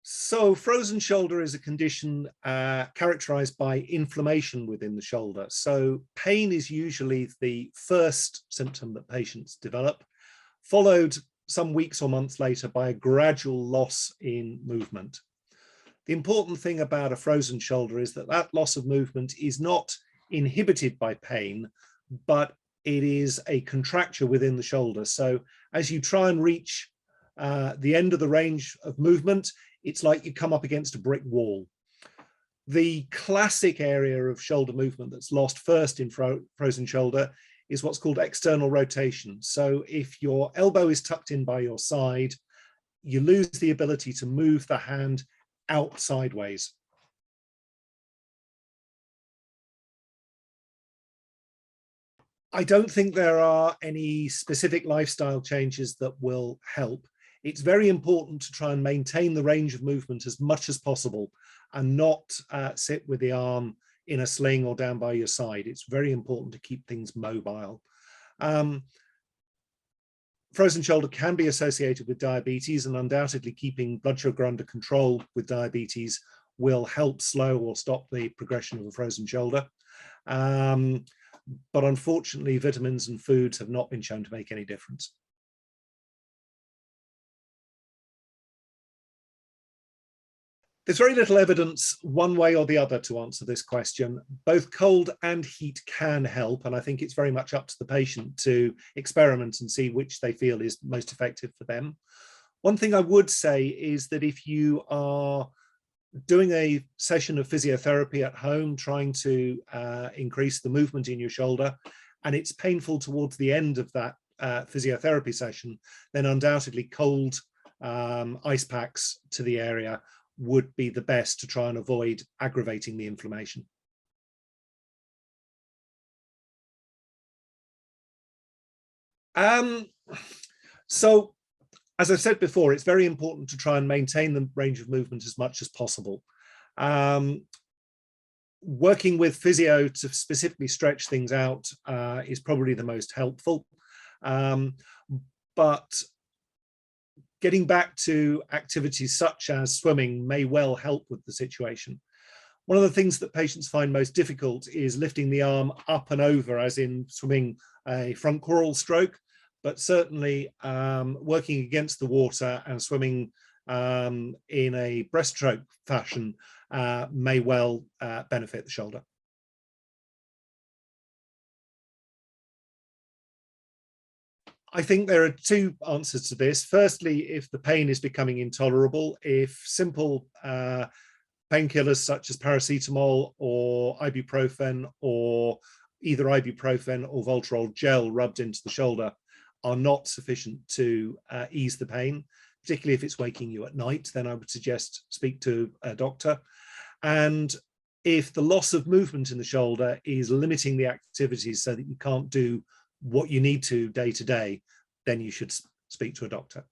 So frozen shoulder is a condition characterized by inflammation within the shoulder. So pain is usually the first symptom that patients develop, followed some weeks or months later by a gradual loss in movement. The important thing about a frozen shoulder is that that loss of movement is not inhibited by pain, but it is a contracture within the shoulder. So as you try and reach the end of the range of movement, it's like you come up against a brick wall. The classic area of shoulder movement that's lost first in frozen shoulder is what's called external rotation. So if your elbow is tucked in by your side, you lose the ability to move the hand out sideways. I don't think there are any specific lifestyle changes that will help. It's very important to try and maintain the range of movement as much as possible and not sit with the arm in a sling or down by your side. It's very important to keep things mobile. Frozen shoulder can be associated with diabetes, and undoubtedly keeping blood sugar under control with diabetes will help slow or stop the progression of a frozen shoulder. But unfortunately, vitamins and foods have not been shown to make any difference. There's very little evidence one way or the other to answer this question. Both cold and heat can help, and I think it's very much up to the patient to experiment and see which they feel is most effective for them. One thing I would say is that if you are doing a session of physiotherapy at home, trying to increase the movement in your shoulder, and it's painful towards the end of that physiotherapy session, then undoubtedly cold ice packs to the area would be the best to try and avoid aggravating the inflammation. So, as I said before, it's very important to try and maintain the range of movement as much as possible. Working with physio to specifically stretch things out is probably the most helpful. But getting back to activities such as swimming may well help with the situation. One of the things that patients find most difficult is lifting the arm up and over, as in swimming a front crawl stroke, but certainly working against the water and swimming in a breaststroke fashion may well benefit the shoulder. I think there are two answers to this. Firstly, if the pain is becoming intolerable, if simple painkillers such as paracetamol or ibuprofen, or either ibuprofen or Voltarol gel rubbed into the shoulder are not sufficient to ease the pain, particularly if it's waking you at night, then I would suggest speak to a doctor. And if the loss of movement in the shoulder is limiting the activities so that you can't do what you need to day, then you should speak to a doctor.